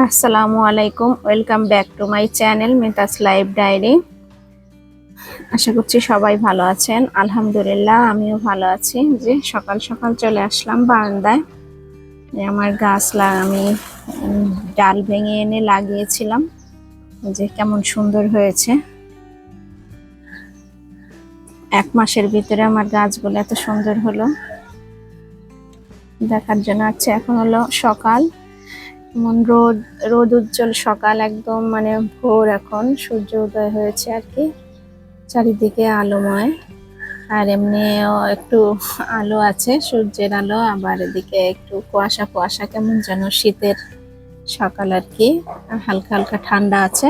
আসসালামু আলাইকুম, welcome back to my channel Mita's life diary. আশা করছি সবাই ভালো আছেন। আলহামদুলিল্লাহ আমিও ভালো আছি। যে সকাল সকাল চলে আসলাম বারান্দায়। আমার গাছ আমি ডাল ভেঙে এনে লাগিয়েছিলাম, যে কেমন সুন্দর হয়েছে। 1 মাসের ভিতরে আমার গাছগুলো এত সুন্দর হলো, দেখার জন্য আছে। এখন হলো সকাল, রোদ রোদ উজ্জ্বল সকাল, একদম মানে ভোর, এখন সূর্য উদয় হয়েছে আর কি। চারিদিকে আলোময়, আর এমনিও একটু আলো আছে, সূর্যের আলো। আবার এদিকে একটু কুয়াশা কুয়াশা, কেমন যেন শীতের সকাল আর কি। হালকা হালকা ঠান্ডা আছে।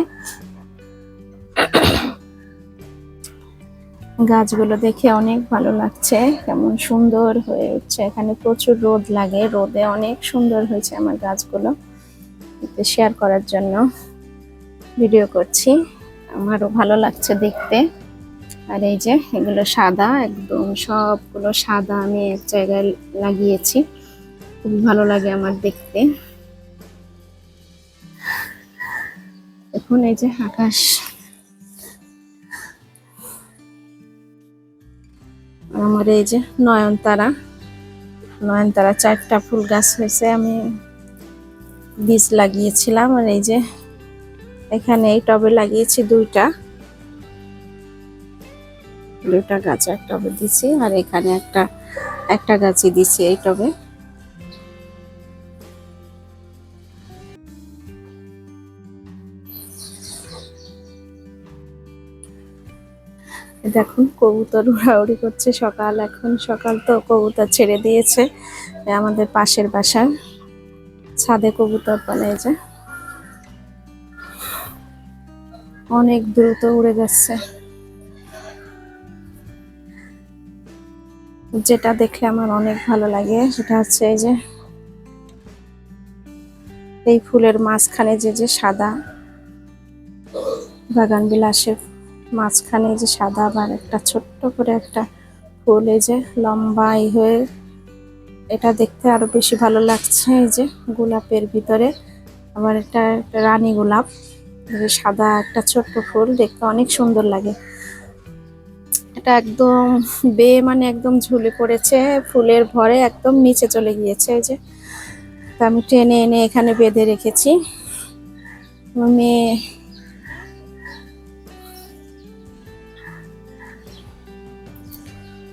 গাছগুলো দেখে অনেক ভালো লাগছে, কেমন সুন্দর হয়ে উঠছে। এখানে প্রচুর রোদ লাগে, রোদে অনেক সুন্দর হয়েছে আমার গাছগুলো। এতে শেয়ার করার জন্য ভিডিও করছি, আমারও ভালো লাগছে দেখতে। আর এই যে এগুলো সাদা, একদম সবগুলো সাদা আমি এক জায়গায় লাগিয়েছি, খুব ভালো লাগে আমার দেখতে। এখন এই যে আকাশ, আমার এই যে নয়নতারা 4টা ফুল গাছ হয়েছে, আমি বীজ লাগিয়েছিলাম। আর এই যে এখানে এই টবে লাগিয়েছি দুইটা গাছ এক টবে দিছি, আর এখানে একটা গাছই দিছি এই টবে। দেখুন কবুতর উড়াউড়ি করছে সকাল, এখন সকাল তো কবুতর ছেড়ে দিয়েছে। আমাদের পাশের বাসার ছাদে কবুতর পালে, যে অনেক দ্রুত উড়ে যাচ্ছে। যেটা দেখলে আমার অনেক ভালো লাগে সেটা হচ্ছে এই যে এই ফুলের মাঝখানে যে সাদা, বাগান বিলাসের মাঝখানে যে সাদা, আবার একটা ছোট্ট করে একটা ফুল, এই যে লম্বাই হয়ে, এটা দেখতে আরো বেশি ভালো লাগছে। এই যে গোলাপের ভিতরে আবার একটা রানী গোলাপ, সাদা একটা ছোট্ট ফুল, দেখতে অনেক সুন্দর লাগে। এটা একদম মানে একদম ঝুলে পড়েছে, ফুলের ভরে একদম নিচে চলে গিয়েছে। এই যে তা আমি টেনে এনে এখানে বেঁধে রেখেছি।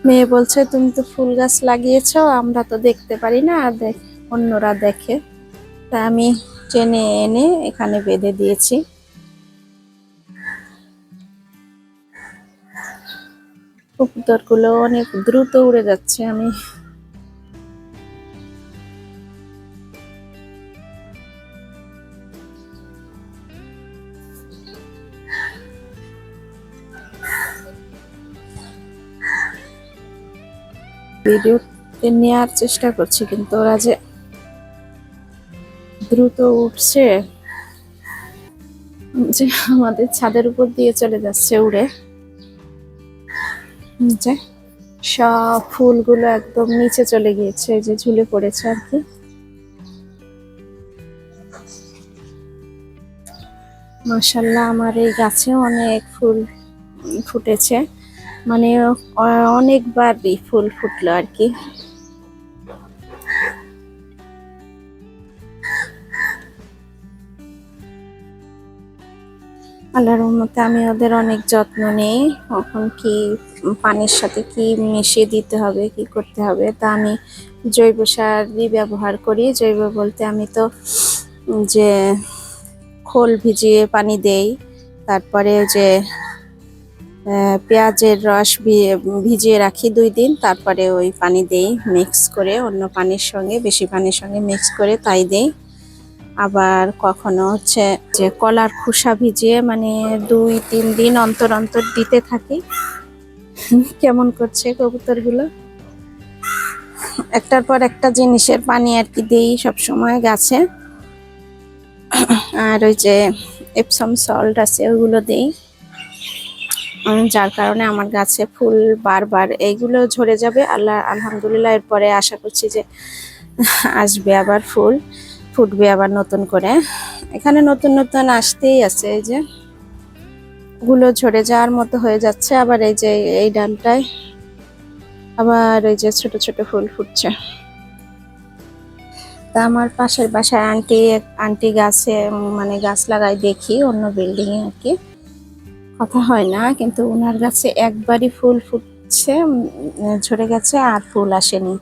মেয়ে বলছে, তুমি তো ফুল গাছ লাগিয়েছো, আমরা তো দেখতে পারি না, অন্যরা দেখে। তা আমি টেনে এনে এখানে বেঁধে দিয়েছি। কবুতরগুলো অনেক দ্রুত উড়ে যাচ্ছে। আমি ভিডিওতে নেওয়ার চেষ্টা করছি, কিন্তু ওরা যে দ্রুত উঠছে, যে আমাদের ছাদের উপর দিয়ে চলে যাচ্ছে উড়ে। যে সব ফুলগুলো একদম নিচে চলে গিয়েছে, যে ঝুলে পড়েছে আর কি। মাশাআল্লাহ আমার এই গাছে অনেক ফুল ফুটেছে, মানে অনেকবারই ফুল ফুটলো আর কি। আল্লাহর রহমতে আমি ওদের অনেক যত্ন নেই। কখন কি পানির সাথে কি মিশিয়ে দিতে হবে, কি করতে হবে, তা আমি জৈব সারই ব্যবহার করি। জৈব বলতে আমি তো যে খোল ভিজিয়ে পানি দেই, তারপরে যে পেঁয়াজের রস ভিজিয়ে রাখি 2 দিন, তারপরে ওই পানি দেই মিক্স করে, অন্য পানির সঙ্গে, বেশি পানির সঙ্গে মিক্স করে তাই দেই। আবার কখনো হচ্ছে যে কলার খোসা ভিজিয়ে, মানে 2-3 দিন অন্তর অন্তর দিতে থাকি। কেমন করছে কবুতরগুলো, একটার পর একটা জিনিসের পানি আর কি দেই সব সময় গাছে। আর ওই যে এপসম সল্ট আছে, ওগুলো দেই, যার কারণে আমার গাছে ফুল বারবার এইগুলো ঝরে যাবে। আল্লাহমদুলিল্লাহ, এরপরে আশা করছি যে আসবে আবার ফুল। ফুটবে আবার নতুন করে। এখানে নতুন নতুন আসতেই আছে, এই যে গুলো ঝরে যাওয়ার মতো হয়ে যাচ্ছে, আবার এই যে এই ডালটায় আবার এই যে ছোট ছোট ফুল ফুটছে। তা আমার পাশের বাসায় আন্টি আন্টি গাছে মানে গাছ লাগাই দেখি, অন্য বিল্ডিং এ আর কি, কথা হয় না, কিন্তু ওনার গাছে একবারই ফুল ফুটছে, ঝরে গেছে আর ফুল আসেনি।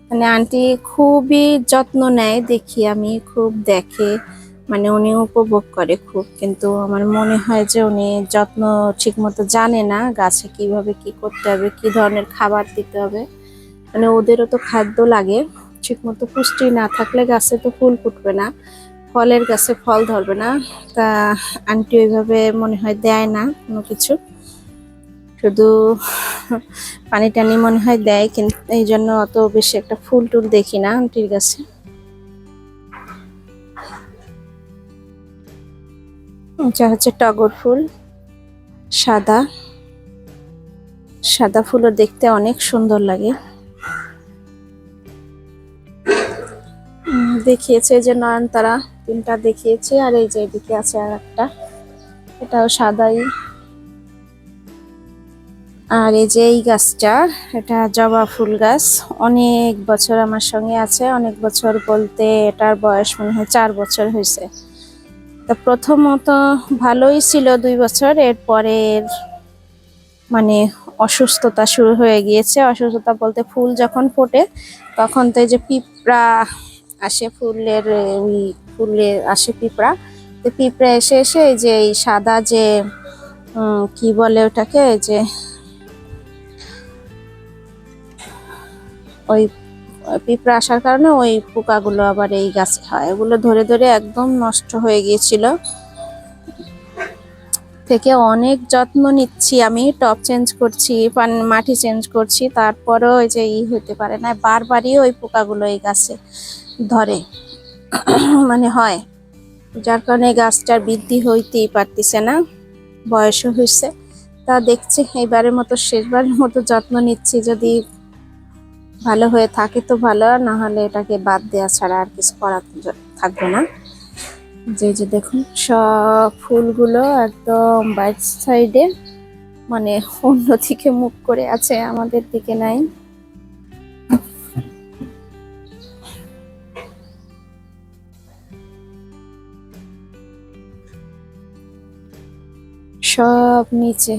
মানে আন্টি খুবই যত্ন নেয় দেখি আমি, খুব দেখে, মানে উনি উপভোগ করে খুব, কিন্তু আমার মনে হয় যে উনি যত্ন ঠিক মতো জানে না গাছে কিভাবে কি করতে হবে, কি ধরনের খাবার দিতে হবে। মানে ওদেরও তো খাদ্য লাগে, ঠিক মতো পুষ্টি না থাকলে গাছে তো ফুল ফুটবে না, ফলের গাছে ফল ধরবে না। তা আন্টি ওইভাবে মনে হয় দেয় না কোনো কিছু, শুধু পানি টানি মনে হয় দেয়, কিন্তু এই জন্য অত বেশি একটা ফুল টুল দেখি না আন্টির গাছে। এটা হচ্ছে টগর ফুল, সাদা সাদা ফুলও দেখতে অনেক সুন্দর লাগে। দেখিয়েছে যে নয়নতারা তিনটা দেখিয়েছে, আর এই যে এদিকে আছে আর একটা, এটাও সাদাই। আর এই যে এই গাছটা, এটা জবা ফুল গাছ, অনেক বছর আমার সঙ্গে আছে, অনেক বছর বলতে এটার বয়স মনে হয় 4 বছর হয়েছে। তা প্রথমত ভালোই ছিল 2 বছর, এরপরে মানে অসুস্থতা শুরু হয়ে গিয়েছে। অসুস্থতা বলতে ফুল যখন ফোটে তখন তো এই যে পিঁপড়া আসে, ফুলের ওই ফুলে আসে পিঁপড়া, তো পিঁপড়া এসে এসে এই যে এই সাদা যে কি বলে ওটাকে, যে ওই পিঁপড়া আসার কারণে ওই পোকাগুলো আবার এই গাছে হয়, ওগুলো ধরে ধরে একদম নষ্ট হয়ে গিয়েছিল। থেকে অনেক যত্ন নিচ্ছি আমি, টব চেঞ্জ করছি, মাটি চেঞ্জ করছি, তারপরেও ওই যে হতে পারে না, বারবারই ওই পোকাগুলো এই গাছে ধরে মানে হয়, যার কারণে গাছটার বৃদ্ধি হইতেই পারতেছে না, বয়সও হয়েছে। তা দেখছি এইবারের মতো শেষবারের মতো যত্ন নিচ্ছি, যদি ভালো হয়ে থাকে তো ভালো, না হলে এটাকে বাদ দেওয়া ছাড়া আর কিছু করার থাকবে না। যে যে দেখুন সব ফুলগুলো একদম বাইট সাইডে, মানে অন্যদিকে মুখ করে আছে, আমাদের দিকে নাই। সব নিচে।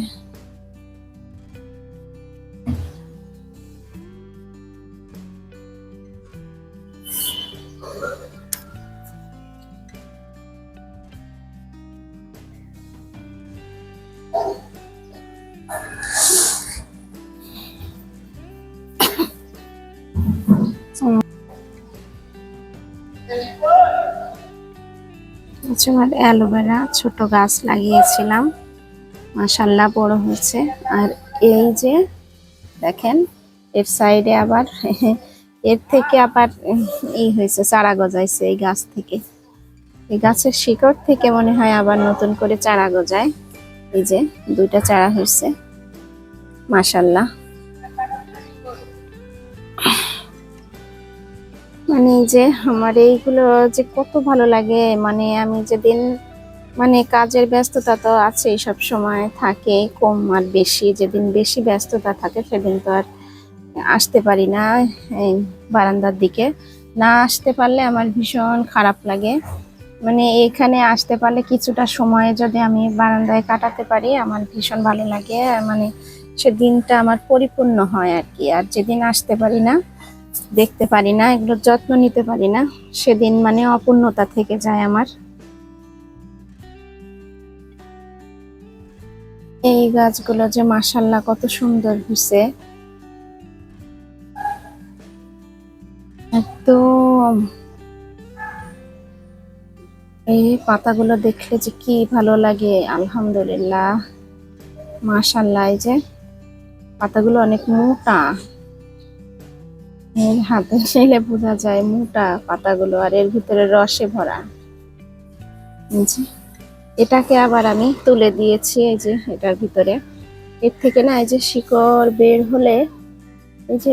আমার অ্যালোভেরা ছোট গাছ লাগিয়েছিলাম, মাশাআল্লাহ বড় হয়েছে। আর এই যে দেখেন এর সাইডে আবার এর থেকে আবার এই হয়েছে, চারা গজাইছে এই গাছ থেকে, এই গাছের শিকড় থেকে মনে হয় আবার নতুন করে চারা গজায়। এই যে 2টা চারা হয়েছে, মাশাআল্লাহ। মানে যে আমার এইগুলো যে কত ভালো লাগে, মানে আমি যেদিন মানে কাজের ব্যস্ততা তো আছেই, সব সময় থাকে কম আর বেশি, যেদিন বেশি ব্যস্ততা থাকে সেদিন তো আর আসতে পারি না এই বারান্দার দিকে, না আসতে পারলে আমার ভীষণ খারাপ লাগে। মানে এখানে আসতে পারলে কিছুটা সময় যদি আমি বারান্দায় কাটাতে পারি আমার ভীষণ ভালো লাগে, মানে সে দিনটা আমার পরিপূর্ণ হয় আর কি। আর যেদিন আসতে পারি না, দেখতে পারি না, এগুলো যত্ন নিতে পারি না, সেদিন মানে অপূর্ণতা থেকে যায় আমার। এই গাছগুলো যে মাশাআল্লাহ কত সুন্দর হয়েছে, একদম এই পাতাগুলো দেখলে যে কি ভালো লাগে, আলহামদুলিল্লাহ মাশাআল্লাহ। এই যে পাতাগুলো অনেক মোটা, এর হাতে নিলে বোঝা যায় মোটা পাতাগুলো, আর এর ভিতরে রসে ভরা। এটাকে আবার আমি তুলে দিয়েছি, এই যে এটার ভিতরে, এর থেকে না এই যে শিকড় বের হলে, এই যে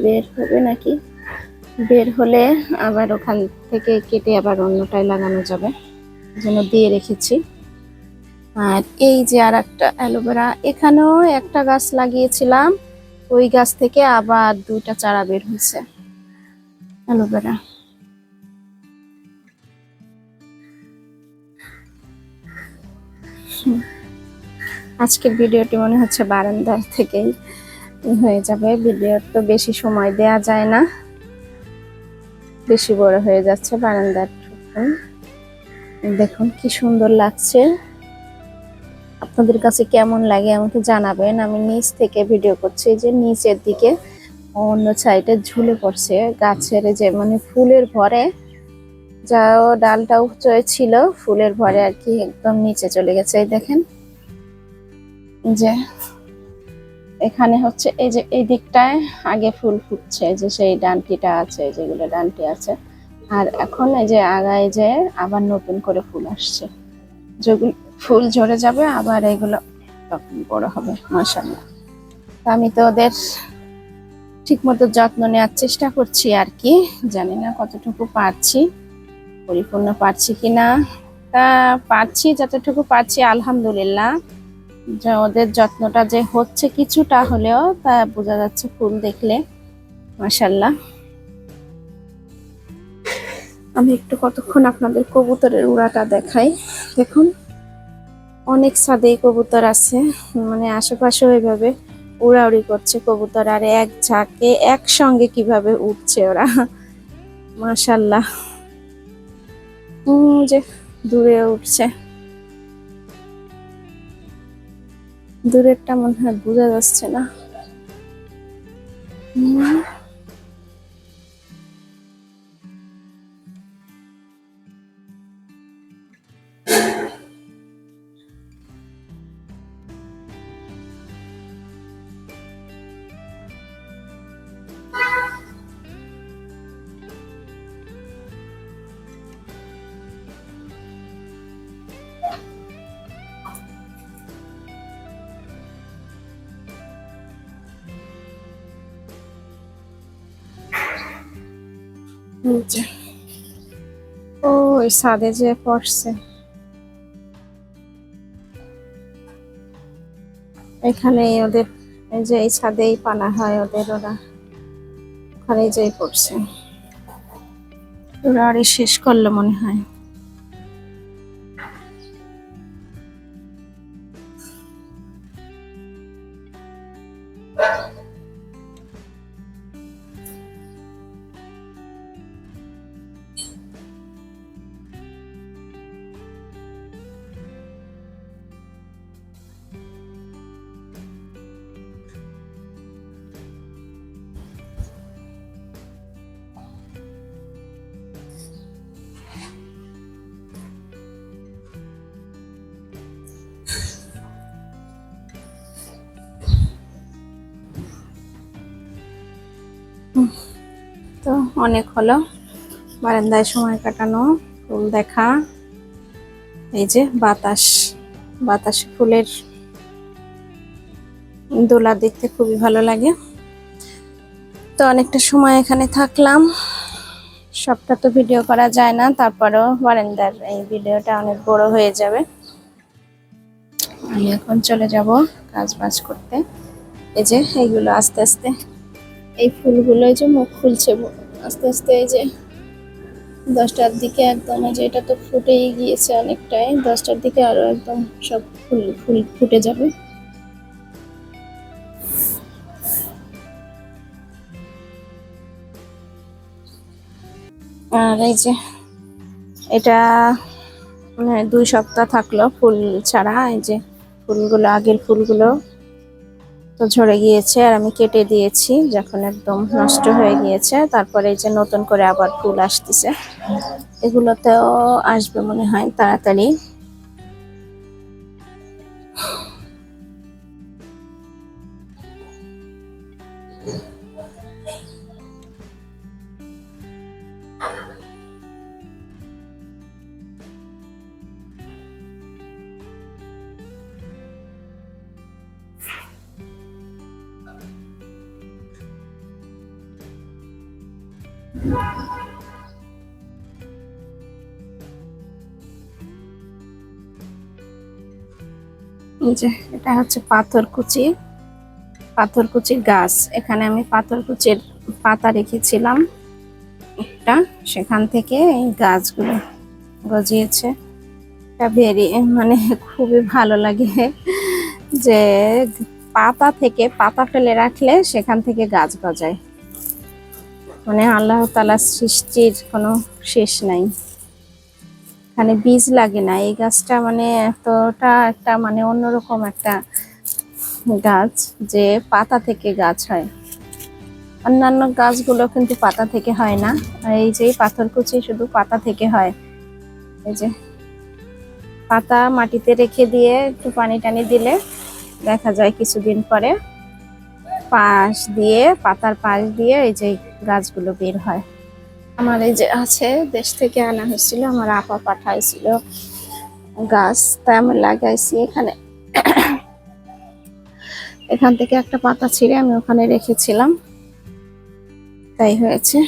বের হবে নাকি, বের হলে আবার ওখান থেকে কেটে আবার অন্যটায় লাগানো যাবে, জন্য দিয়ে রেখেছি। আর এই যে আর একটা অ্যালোভেরা, এখানেও একটা গাছ লাগিয়েছিলাম, ওই গাছ থেকে আবার 2টা চারা বের হয়েছে অ্যালোভেরা। আজকের ভিডিওটি মনে হচ্ছে বারান্দার থেকেই হয়ে যাবে, ভিডিও তো বেশি সময় দেয়া যায় না, বেশি বড় হয়ে যাচ্ছে বারান্দার। দেখুন কি সুন্দর লাগছে, আপনাদের কাছে কেমন লাগে আমাকে জানাবেন। আমি নিচ থেকে ভিডিও করছি, যে নিচের দিকে অন্য সাইডে ঝুলে পড়ছে গাছের, যে মানে ফুলের ভরে, যা ডালটা উঁচু ছিল ফুলের ভরে আর কি একদম নিচে চলে গেছে। এই দেখেন যে এখানে হচ্ছে এই যে এই দিকটায় আগে ফুল ফুটছে, যে সেই ডানটিটা আছে, যেগুলো ডানটি আছে, আর এখন এই যে আগায় যে আবার নতুন করে ফুল আসছে, যেগুলো ফুল ঝরে যাবে আবার এগুলো তখন বড় হবে মাশাআল্লাহ। আমি তো ওদের ঠিক মতো যত্ন নেওয়ার চেষ্টা করছি আর কি, জানি না কতটুকু পারছি, পরিপূর্ণ পারছি কিনা। তা পারছি, যতটুকু পারছি আলহামদুলিল্লাহ। যে ওদের যত্নটা যে হচ্ছে কিছুটা হলেও, তা বোঝা যাচ্ছে ফুল দেখলে মাশাআল্লাহ। আমি একটু কতক্ষণ আপনাদের কবুতরের উড়াটা দেখাই। দেখুন অনেক ছাদে কবুতর আছে, মানে আশেপাশে ওইভাবে উড়াউড়ি করছে কবুতর, আর এক ঝাঁকে একসঙ্গে কিভাবে উঠছে ওরা মাশাআল্লাহ। যে দূরে উঠছে, দূরেরটা মনে হয় বোঝা যাচ্ছে না। ও ওই ছাদে যে পড়ছে, এখানে ওদের এই যে এই ছাদেই পানা হয় ওদের, ওরা ওখানে যেই পড়ছে, ওরা আরে শেষ করলো মনে হয়। তো অনেক হলো বারান্দায় সময় কাটানো, ফুল দেখা, এই যে বাতাস, বাতাসে ফুলের দোলা দেখতে খুবই ভালো লাগে। তো অনেকটা সময় এখানে থাকলাম, সবটা তো ভিডিও করা যায় না, তারপরেও বারান্দার এই ভিডিওটা অনেক বড় হয়ে যাবে। আমি এখন চলে যাব কাজ বাজ করতে। এই যে এইগুলো আস্তে আস্তে, এই ফুলগুলো যে মুখ খুলছে আস্তে আস্তে, এই যে 10টার দিকে একদম, এই যে এটা তো ফুটেই গিয়েছে অনেকটাই, 10টার দিকে আরো একদম সব ফুল ফুল ফুটে যাবে। আর এই যে এটা মানে 2 সপ্তাহ থাকলো ফুল ছাড়া, এই যে ফুলগুলো আগের ফুলগুলো তো ঝরে গিয়েছে, আর আমি কেটে দিয়েছি যখন একদম নষ্ট হয়ে গিয়েছে। তারপরে এই যে নতুন করে আবার ফুল আসতেছে, এগুলোতেও আসবে মনে হয় তাড়াতাড়ি। এই যে এটা হচ্ছে পাথরকুচি, পাথরকুচির গাছ। এখানে আমি পাথরকুচির পাতা রেখেছিলাম একটা, সেখান থেকে এই গাছগুলো গজিয়েছে। এটা মানে খুবই ভালো লাগে যে পাতা থেকে পাতা ফেলে রাখলে সেখান থেকে গাছ গজায়। মানে আল্লাহ তাআলার সৃষ্টির কোনো শেষ নাই, এখানে বীজ লাগে না। এই গাছটা মানে এতটা একটা মানে অন্যরকম একটা গাছ যে পাতা থেকে গাছ হয়। অন্যান্য গাছগুলো কিন্তু পাতা থেকে হয় না, আর এই যে পাথরকুচি শুধু পাতা থেকে হয়। এই যে পাতা মাটিতে রেখে দিয়ে একটু পানি টানি দিলে দেখা যায় কিছুদিন পরে পাশ দিয়ে, পাতার পাশ দিয়ে এই যে গাছগুলো বের হয়। আমার এই যে আছে, দেশ থেকে আনা হয়েছিল, আমার আপা পাঠাইছিল গাছ, তাই আমি লাগাইছি এখানে। এখান থেকে একটা পাতা ছিঁড়ে আমি ওখানে রেখেছিলাম, তাই হয়েছে।